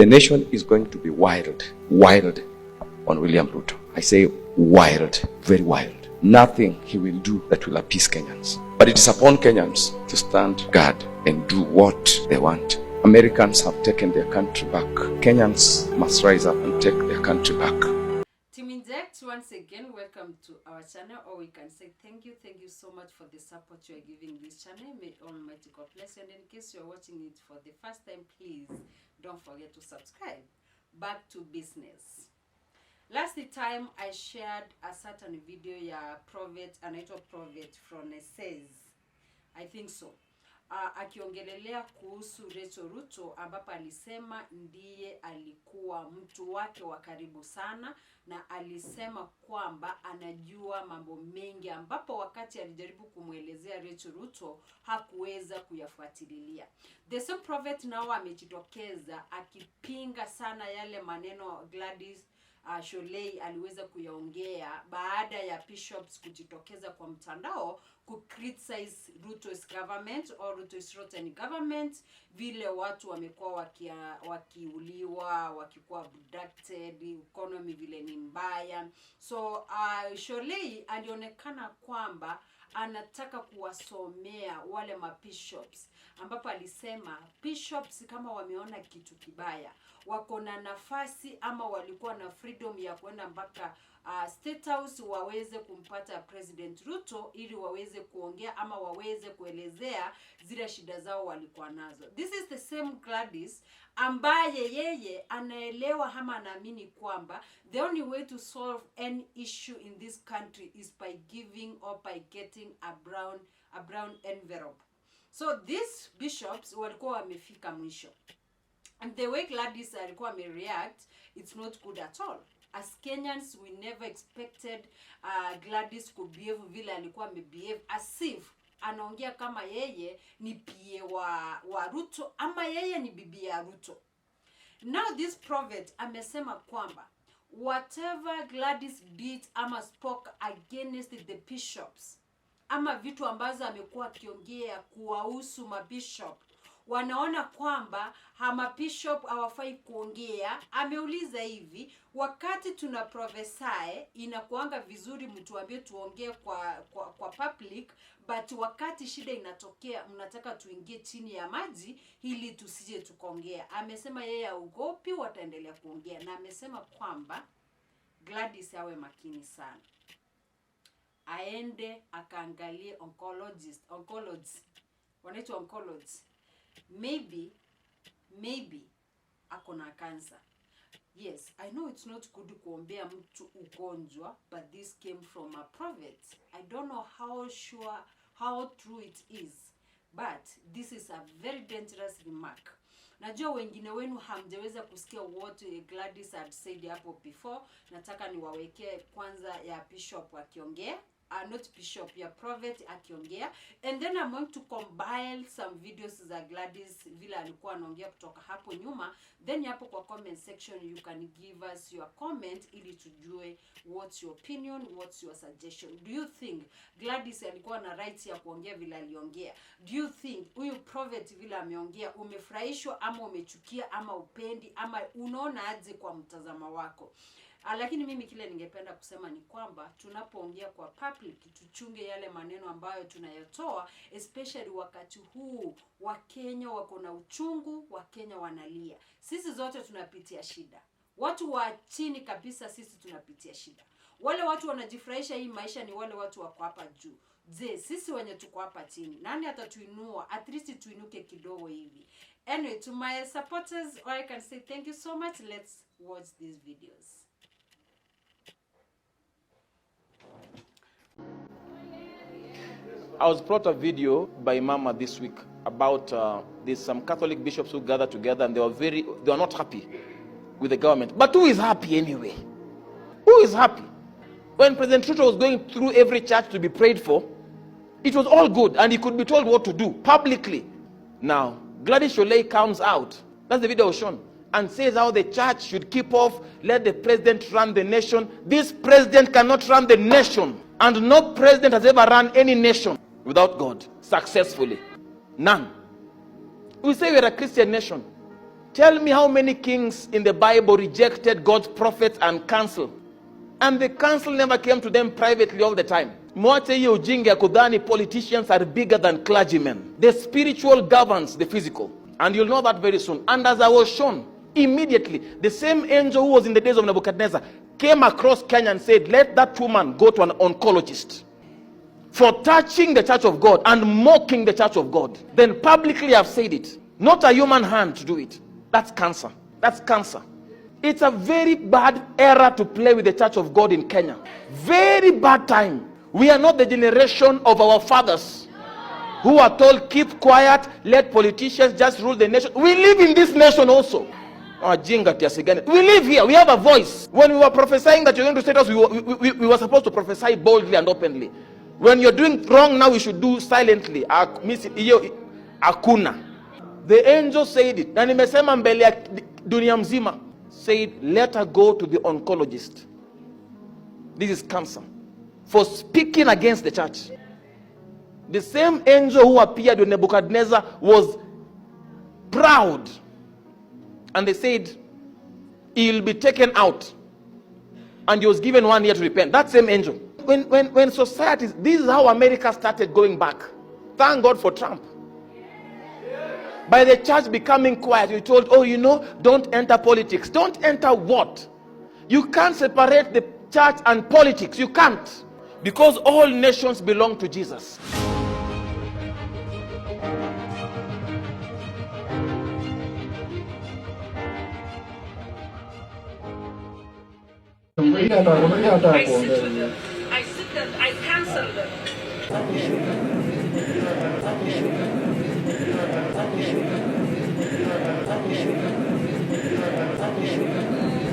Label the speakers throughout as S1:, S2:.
S1: The nation is going to be wild on William Ruto. I say wild, very wild. Nothing he will do that will appease Kenyans. But it is upon Kenyans to stand guard and do what they want. Americans have taken their country back. Kenyans must rise up and take their country back.
S2: Team Inject, once again, welcome to our channel, or we can say thank you so much for the support you are giving this channel. May Almighty God bless you. And in case you are watching it for the first time, please don't forget to subscribe. Back to business. Last time I shared a certain video ya Prophet, anaitwa Prophet from Says, I think so. Akiongelelea kuhusu Rachel Ruto, ambapo alisema ndiye alikuwa mtu wake wa karibu sana, na alisema kwamba anajua mambo mengi ambapo wakati alijaribu kumwelezea Rachel Ruto hakuweza kuyafuatilia. The same Prophet nao amejitokeza akipinga sana yale maneno Gladys Sholei aliweza kuyaongea baada ya bishops kujitokeza kwa mtandao criticize Ruto's government or Ruto's rotten government, vile watu wamekuwa wakiuliwa, wakikuwa abducted, economy vile ni mbaya. So Sholei alionekana kwamba anataka kuwasomea wale bishops, ambapo alisema bishops kama wameona kitu kibaya, wako na nafasi ama walikuwa na freedom ya kwenda mpaka State House waweze kumpata President Ruto ili waweze kuongea ama waweze kuelezea zile shida zao walikuwa nazo. This is the same Gladys ambaye yeye anaelewa ama anaamini kwamba the only way to solve any issue in this country is by giving or by getting a brown envelope. So these bishops walikuwa wamefika mwisho. And the way Gladys alikuwa amereact, it's not good at all. As Kenyans, we never expected Gladys could behave vile alikuwa amebehave, as if anaongea kama yeye ni pie wa Ruto ama yeye ni bibi ya Ruto. Now this prophet amesema kwamba whatever Gladys did ama spoke against the bishops, ama vitu ambazo amekuwa akiongea kuwahusu mabishop, wanaona kwamba bishop hawafai kuongea. Ameuliza hivi, wakati tuna prophesy inakuanga vizuri mtu ambie tuongee kwa public, but wakati shida inatokea mnataka tuingie chini ya maji ili tusije tukaongea. Amesema yeye haugopi, wataendelea kuongea, na amesema kwamba Gladys awe makini sana, aende akaangalie oncologists, wanaitwa oncologists. Maybe akona cancer. Yes, I know it's not good kuombea mtu ugonjwa, but this came from a prophet. I don't know how true it is, but this is a very dangerous remark. Najua wengine wenu hamjaweza kusikia what Gladys had said hapo before. Nataka niwawekee kwanza ya bishop akiongea. Not bishop, ya prophet akiongea, and then I'm going to compile some videos za Gladys vile alikuwa anaongea kutoka hapo nyuma. Then hapo kwa comment section you can give us your comment ili tujue what's your opinion, what's your suggestion. Do you think Gladys alikuwa na right ya kuongea vile aliongea? Do you think huyu prophet vile ameongea umefurahishwa ama umechukia ama upendi, ama unaona aje kwa mtazamo wako? Lakini mimi kile ningependa kusema ni kwamba tunapoongea kwa public tuchunge yale maneno ambayo tunayotoa, especially wakati huu wa Kenya wako na uchungu, wa Kenya wanalia. Sisi zote tunapitia shida. Watu wa chini kabisa sisi tunapitia shida. Wale watu wanajifurahisha hii maisha ni wale watu wako hapa juu. Je, sisi wenye tuko hapa chini, nani atatuinua? At least tuinuke kidogo hivi. Anyway, to my supporters, I can say thank you so much. Let's watch these videos.
S3: I was brought a video by Mama this week about there's some Catholic bishops who gathered together, and they were not happy with the government. But who is happy anyway? Who is happy? When President Ruto was going through every church to be prayed for, it was all good, and he could be told what to do publicly. Now, Gladys Sholei comes out, that's the video was shown, and says how the church should keep off, let the president run the nation. This president cannot run the nation, and no president has ever run any nation without God successfully. None. We say we're a Christian nation. Tell me how many kings in the Bible rejected God's prophets and counsel. And the counsel never came to them privately all the time. Mwache hiyo ujinga kudhani politicians are bigger than clergymen. The spiritual governs the physical. And you'll know that very soon. And as I was shown, immediately, the same angel who was in the days of Nebuchadnezzar came across Kenya and said, let that woman go to an oncologist for touching the church of God and mocking the church of God. Then publicly I've said it. Not a human hand to do it. That's cancer. That's cancer. It's a very bad era to play with the church of God in Kenya. Very bad time. We are not the generation of our fathers who are told, keep quiet, let politicians just rule the nation. We live in this nation also. We live here. We have a voice. When we were prophesying that you're going to set us, we were supposed to prophesy boldly and openly. When you're doing wrong now, we should do silently. Akuna. The angel said it. Na nimesema mbele ya dunia mzima. Said, let her go to the oncologist. This is cancer. For speaking against the church. The same angel who appeared when Nebuchadnezzar was proud. And they said, he'll be taken out. And he was given 1 year to repent. That same angel. When societies, this is how America started going back. Thank God for Trump. By the church becoming quiet, you're told, oh, you know, don't enter politics. Don't enter what? You can't separate the church and politics. You can't. Because all nations belong to Jesus.
S4: I sit them, I cancel them.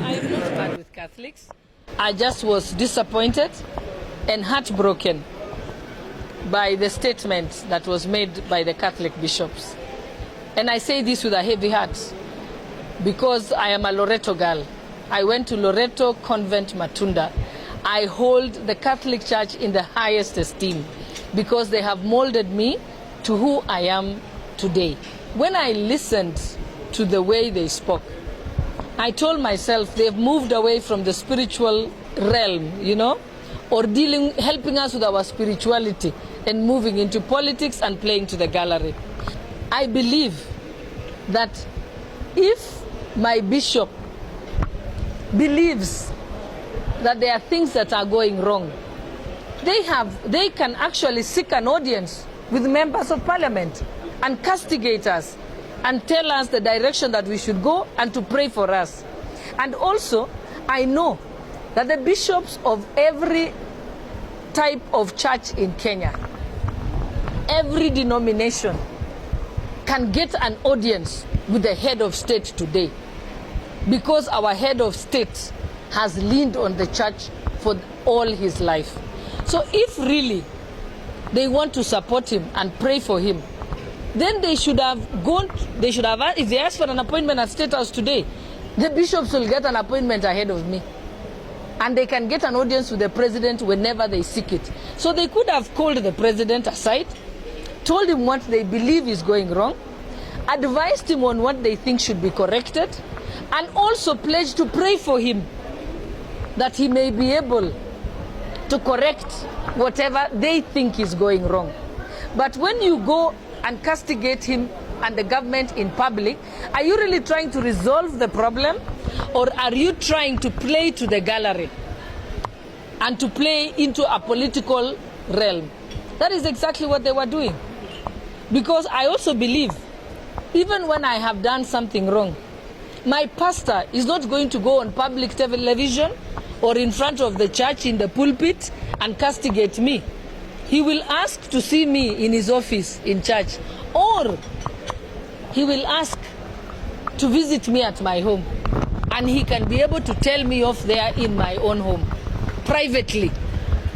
S4: I am not bad with Catholics. I just was disappointed and heartbroken by the statement that was made by the Catholic bishops. And I say this with a heavy heart because I am a Loreto girl. I went to Loreto Convent Matunda. I hold the Catholic Church in the highest esteem because they have molded me to who I am today. When I listened to the way they spoke, I told myself they've moved away from the spiritual realm, you know, or helping us with our spirituality and moving into politics and playing to the gallery. I believe that if my bishop believes that there are things that are going wrong, they can actually seek an audience with members of parliament and castigate us and tell us the direction that we should go and to pray for us. And also, I know that the bishops of every type of church in Kenya, every denomination, can get an audience with the head of state today, because our head of state has leaned on the church for all his life. So if really they want to support him and pray for him, then they should have if they ask for an appointment at State House today, the bishops will get an appointment ahead of me. And they can get an audience with the president whenever they seek it. So they could have called the president aside, told him what they believe is going wrong, advised him on what they think should be corrected, and also pledged to pray for him that he may be able to correct whatever they think is going wrong. But when you go and castigate him and the government in public, are you really trying to resolve the problem, or are you trying to play to the gallery and to play into a political realm? That is exactly what they were doing. Because I also believe, even when I have done something wrong, my pastor is not going to go on public television or in front of the church in the pulpit and castigate me. He will ask to see me in his office in church, or he will ask to visit me at my home, and he can be able to tell me off there in my own home privately,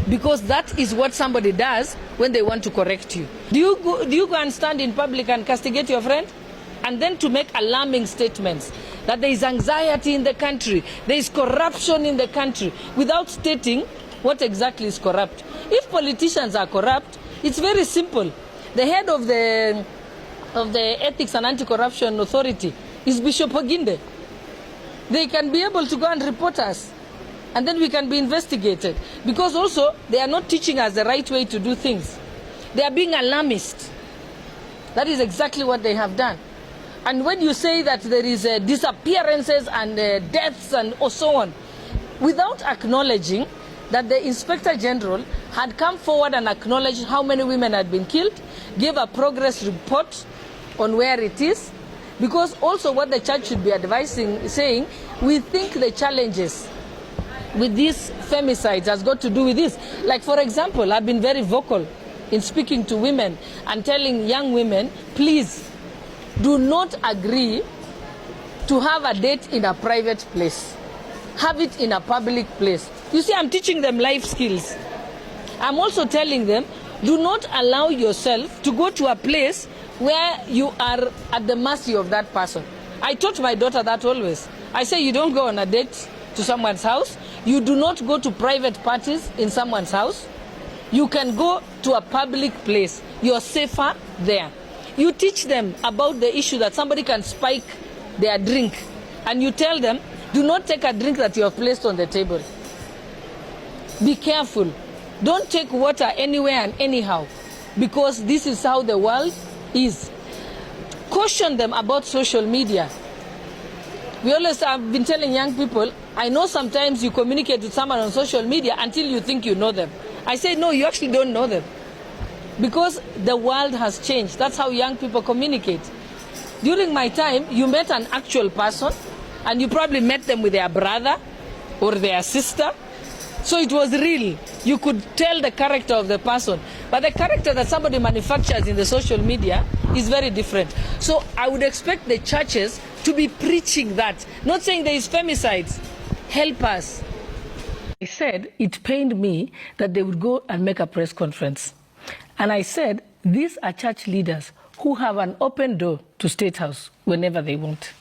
S4: because that is what somebody does when they want to correct you. Do you go and stand in public and castigate your friend, and then to make alarming statements that there is anxiety in the country, there is corruption in the country, without stating what exactly is corrupt? If politicians are corrupt, it's very simple. The head of the Ethics and Anti-Corruption Authority is Bishop Oginde. They can be able to go and report us, and then we can be investigated. Because also, they are not teaching us the right way to do things. They are being alarmist. That is exactly what they have done. And when you say that there is disappearances and deaths and so on, without acknowledging that the Inspector General had come forward and acknowledged how many women had been killed, gave a progress report on where it is, because also what the church should be advising, saying, we think the challenges with these femicides has got to do with this. Like, for example, I've been very vocal in speaking to women and telling young women, please do not agree to have a date in a private place. Have it in a public place. You see, I'm teaching them life skills. I'm also telling them, do not allow yourself to go to a place where you are at the mercy of that person. I taught my daughter that always. I say, you don't go on a date to someone's house. You do not go to private parties in someone's house. You can go to a public place. You're safer there. You teach them about the issue that somebody can spike their drink, and you tell them, do not take a drink that you have placed on the table. Be careful. Don't take water anywhere and anyhow, because this is how the world is. Caution them about social media. We always have been telling young people, I know sometimes you communicate with someone on social media until you think you know them. I say, no, you actually don't know them. Because the world has changed. That's how young people communicate. During my time, you met an actual person, and you probably met them with their brother or their sister. So it was real. You could tell the character of the person. But the character that somebody manufactures in the social media is very different. So I would expect the churches to be preaching that. Not saying there is femicides. Help us. I said it pained me that they would go and make a press conference. And I said, these are church leaders who have an open door to State House whenever they want.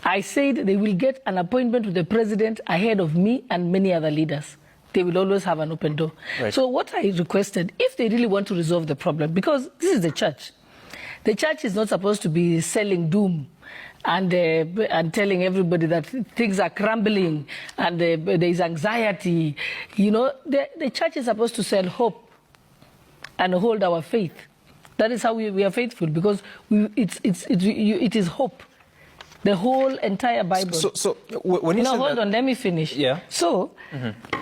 S4: I said they will get an appointment with the president ahead of me and many other leaders. They will always have an open door. Right. So what I requested, if they really want to resolve the problem, because this is the church is not supposed to be selling doom and telling everybody that things are crumbling and there is anxiety. You know, the church is supposed to sell hope and hold our faith. That is how we are faithful, because it is hope. The whole entire Bible.
S5: So when you say
S4: hold on, let me finish.
S5: Yeah.
S4: So,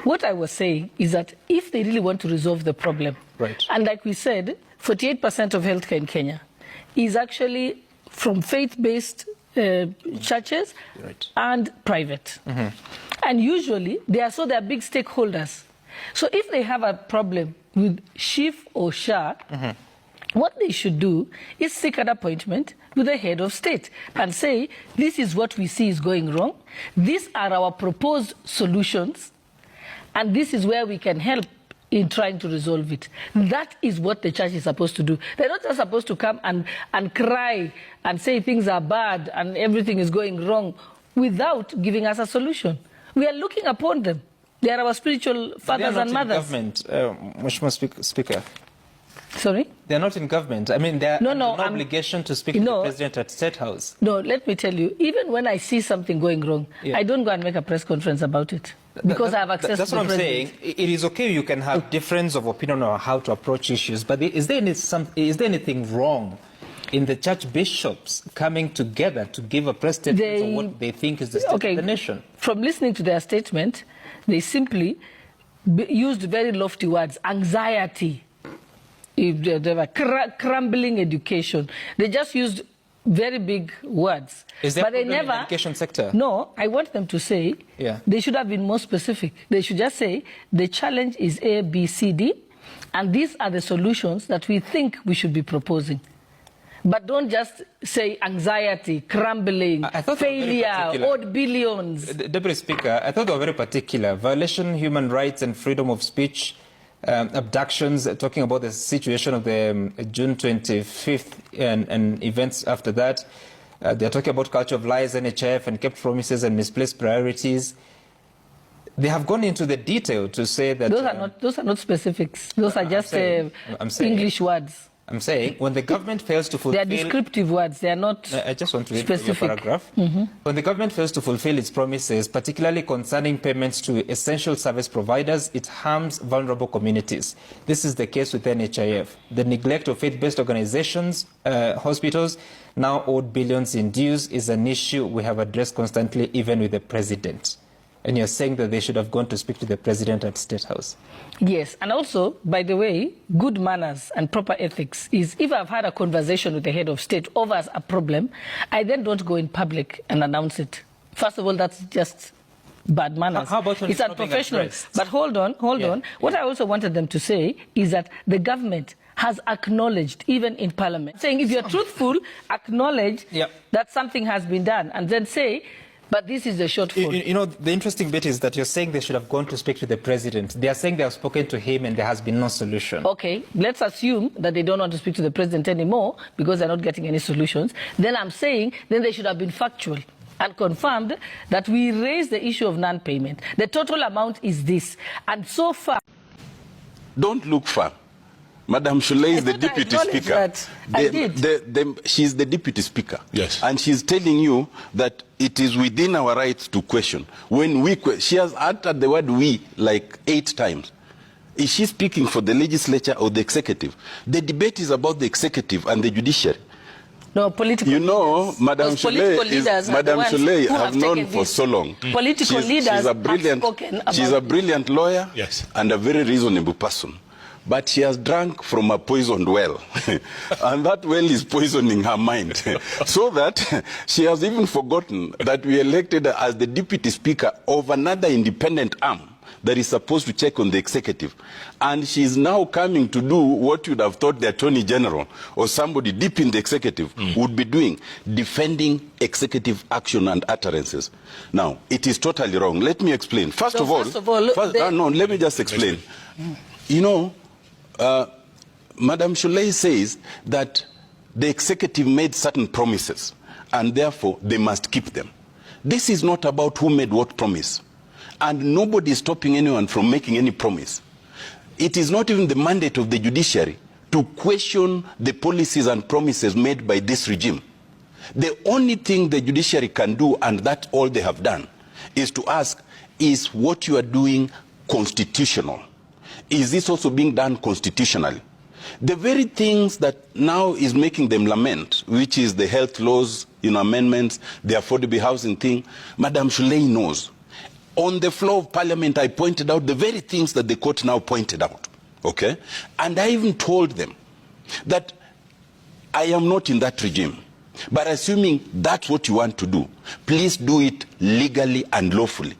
S4: what I was saying is that if they really want to resolve the problem,
S5: right.
S4: And like we said, 48% of healthcare in Kenya is actually from faith-based churches, right, and private. And usually, they are big stakeholders. So if they have a problem with Chief or Shah, what they should do is seek an appointment with the head of state and say, this is what we see is going wrong. These are our proposed solutions. And this is where we can help in trying to resolve it. That is what the church is supposed to do. They're not just supposed to come and cry and say things are bad and everything is going wrong without giving us a solution. We are looking upon them. They are our spiritual fathers and mothers.
S5: They are not in government, Mheshimiwa Speaker.
S4: Sorry?
S5: They're not in government. I mean, they're no obligation to speak to the president at State House.
S4: No, let me tell you, even when I see something going wrong, I don't go and make a press conference about it. Because I have access to the president. That's what I'm saying.
S5: It is okay, you can have difference of opinion on how to approach issues, but is there anything wrong in the church bishops coming together to give a press statement on what they think is the state of the nation?
S4: From listening to their statement, they simply used very lofty words, anxiety. If they were crumbling education. They just used very big words.
S5: Is there a problem in the education sector?
S4: No, I want them to say, they should have been more specific. They should just say, the challenge is A, B, C, D, and these are the solutions that we think we should be proposing. But don't just say anxiety, crumbling, failure, odd billions.
S5: Deputy Speaker, I thought they were very particular. Violation of human rights and freedom of speech, abductions, talking about the situation of the June 25th and events after that. They're talking about culture of lies, NHF, and kept promises and misplaced priorities. They have gone into the detail to say that...
S4: Those are not specifics. Those are just English words.
S5: I'm saying when the government fails to fulfill...
S4: They are descriptive words, they are not
S5: I just want to read
S4: specific.
S5: Your paragraph. When the government fails to fulfill its promises, particularly concerning payments to essential service providers, it harms vulnerable communities. This is the case with NHIF. The neglect of faith-based organizations, hospitals, now owed billions in dues, is an issue we have addressed constantly, even with the president. And you're saying that they should have gone to speak to the president at State House.
S4: Yes, and also, by the way, good manners and proper ethics is if I've had a conversation with the head of state over a problem, I then don't go in public and announce it. First of all, that's just bad manners.
S5: How about when
S4: it's unprofessional. But hold on. What I also wanted them to say is that the government has acknowledged, even in Parliament, saying if you're truthful, acknowledge that something has been done, and then say, but this is a shortfall.
S5: You know, the interesting bit is that you're saying they should have gone to speak to the president. They are saying they have spoken to him and there has been no solution.
S4: Okay, let's assume that they don't want to speak to the president anymore because they're not getting any solutions. Then I'm saying then they should have been factual and confirmed that we raised the issue of non-payment. The total amount is this. And so far...
S6: Don't look far. Madam Sholei is the deputy speaker. She's the deputy speaker.
S7: Yes.
S6: And she's telling you that it is within our rights to question. When she has uttered the word "we" like 8 times. Is she speaking for the legislature or the executive? The debate is about the executive and the judiciary.
S4: No, political leaders.
S6: Madam Sholei have known for so long.
S4: Political leaders have spoken about
S6: She's a brilliant lawyer
S7: and
S6: a very reasonable person. But she has drunk from a poisoned well. And that well is poisoning her mind. So that she has even forgotten that we elected her as the deputy speaker of another independent arm that is supposed to check on the executive. And she is now coming to do what you'd have thought the Attorney General or somebody deep in the executive would be doing, defending executive action and utterances. Now, it is totally wrong. Let me explain. First of all, let me just explain. You know, Madam Sholei says that the executive made certain promises and therefore they must keep them. This is not about who made what promise. And nobody is stopping anyone from making any promise. It is not even the mandate of the judiciary to question the policies and promises made by this regime. The only thing the judiciary can do, and that's all they have done, is to ask, is what you are doing constitutional? Is this also being done constitutionally? The very things that now is making them lament, which is the health laws, amendments, the affordable housing thing, Madam Sholei knows. On the floor of Parliament, I pointed out the very things that the court now pointed out. Okay? And I even told them that I am not in that regime. But assuming that's what you want to do, please do it legally and lawfully.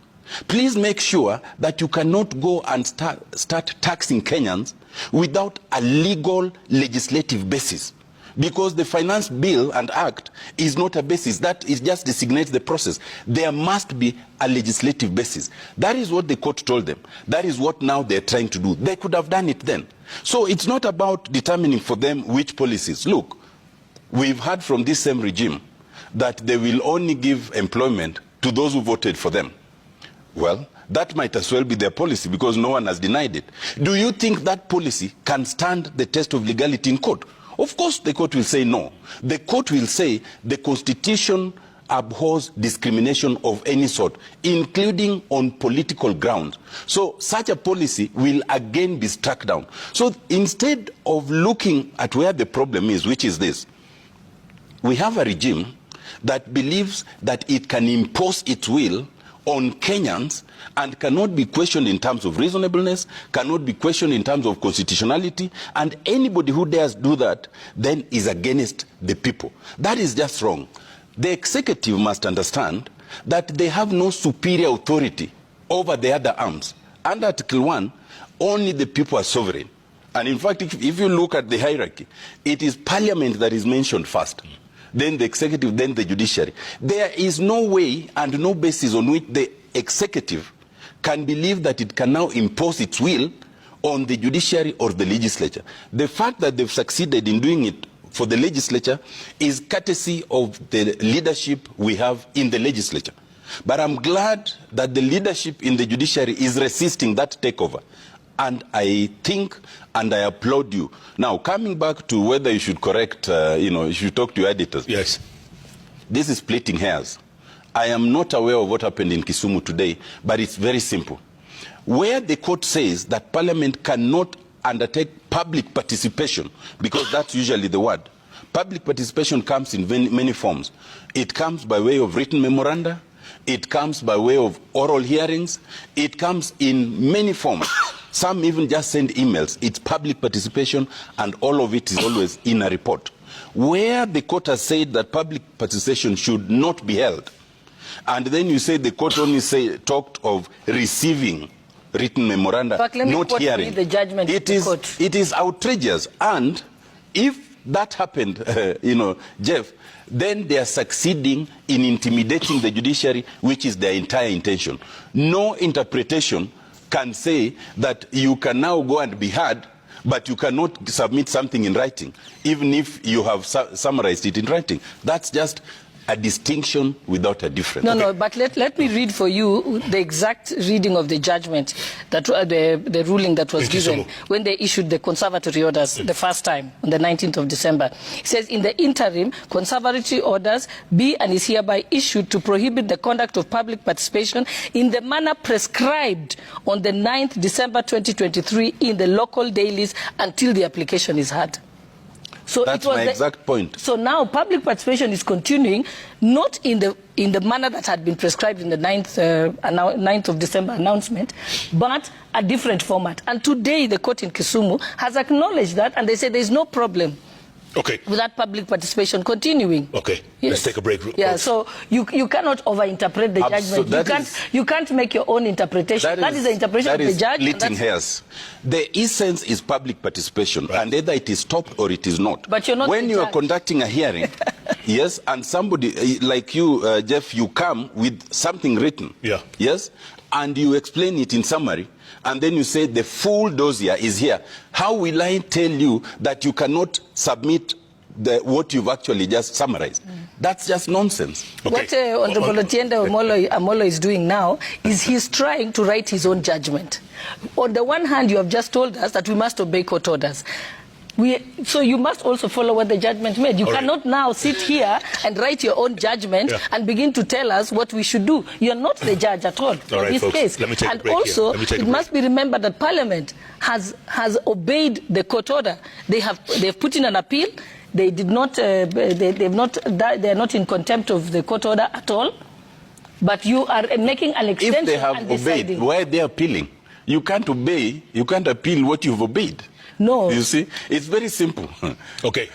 S6: Please make sure that you cannot go and start taxing Kenyans without a legal legislative basis. Because the Finance Bill and Act is not a basis. That is just designates the process. There must be a legislative basis. That is what the court told them. That is what now they're trying to do. They could have done it then. So it's not about determining for them which policies. Look, we've heard from this same regime that they will only give employment to those who voted for them. Well, that might as well be their policy because no one has denied it. Do you think that policy can stand the test of legality in court? Of course the court will say no. The court will say the Constitution abhors discrimination of any sort, including on political grounds. So such a policy will again be struck down. So instead of looking at where the problem is, which is this, we have a regime that believes that it can impose its will on Kenyans and cannot be questioned in terms of reasonableness, cannot be questioned in terms of constitutionality, and anybody who dares do that then is against the people. That is just wrong. The executive must understand that they have no superior authority over the other arms. Under Article 1, only the people are sovereign. And in fact, if you look at the hierarchy, it is Parliament that is mentioned first. Then the executive, then the judiciary. There is no way and no basis on which the executive can believe that it can now impose its will on the judiciary or the legislature. The fact that they've succeeded in doing it for the legislature is courtesy of the leadership we have in the legislature. But I'm glad that the leadership in the judiciary is resisting that takeover. And I think and I applaud you. Now, coming back to whether you should correct, you should talk to your editors.
S7: Yes.
S6: This is splitting hairs. I am not aware of what happened in Kisumu today, but it's very simple. Where the court says that Parliament cannot undertake public participation, because that's usually the word. Public participation comes in many forms. It comes by way of written memoranda. It comes by way of oral hearings. It comes in many forms. Some even just send emails. It's public participation, and all of it is always in a report. Where the court has said that public participation should not be held, and then you say the court only talked of receiving written memoranda, not hearing.
S4: The judgment
S6: it is outrageous. And if that happened, Jeff, then they are succeeding in intimidating the judiciary, which is their entire intention. No interpretation can say that you can now go and be heard, but you cannot submit something in writing, even if you have summarized it in writing. That's just a distinction without a difference.
S4: No, but let me read for you the exact reading of the judgment, that the ruling that was given when they issued the conservatory orders the first time on the 19th of December. It says, in the interim, conservatory orders be and is hereby issued to prohibit the conduct of public participation in the manner prescribed on the 9th December 2023 in the local dailies until the application is heard. So
S6: that's my exact point.
S4: So now public participation is continuing, not in the manner that had been prescribed in the 9th of December announcement, but a different format. And today the court in Kisumu has acknowledged that, and they say there is no problem with that public participation continuing.
S7: Okay,
S4: yes.
S7: Let's take a break.
S4: Yeah, so you cannot overinterpret the judgment. You can't make your own interpretation. That is the interpretation of the judge.
S6: Splitting hairs. The essence is public participation, and either it is stopped or it is not.
S4: But you're not
S6: when you are conducting a hearing, yes, and somebody like you, Jeff, you come with something written, yes, and you explain it in summary, and then you say the full dossier is here. How will I tell you that you cannot submit what you've actually just summarized? That's just nonsense.
S4: What Honorable Otiende Amolo is doing now is he's trying to write his own judgment. On the one hand, you have just told us that we must obey court orders. So you must also follow what the judgment made. You cannot now sit here and write your own judgment and begin to tell us what we should do. You're not the judge at all in this case.
S7: Let me take
S4: and
S7: a break
S4: also,
S7: here.
S4: it must be remembered that Parliament has obeyed the court order. They have put in an appeal. They did not. They are not in contempt of the court order at all. But you are making an extension.
S6: If they have obeyed, why are they appealing? You can't obey. You can't appeal what you've obeyed.
S4: No.
S6: You see, it's very simple.
S7: Okay.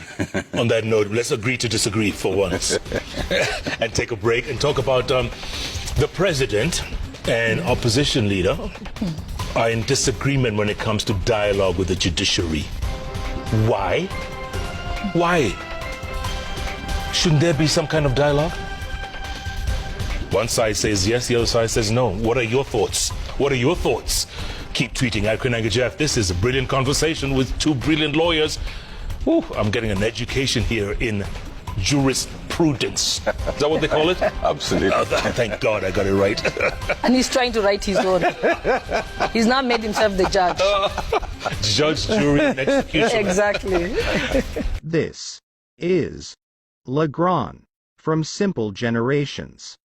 S7: On that note, let's agree to disagree for once and take a break and talk about the president and opposition leader are in disagreement when it comes to dialogue with the judiciary. Why? Why? Shouldn't there be some kind of dialogue? One side says yes, the other side says no. What are your thoughts? What are your thoughts? Keep tweeting at Krenanga Jeff. This is a brilliant conversation with two brilliant lawyers. Ooh, I'm getting an education here in jurisprudence. Is that what they call it?
S6: Absolutely.
S7: Oh, thank God I got it right.
S4: And he's trying to write his own. He's now made himself the judge.
S7: Judge, jury, and executioner.
S4: Exactly.
S8: This is Legrand from Simple Generations.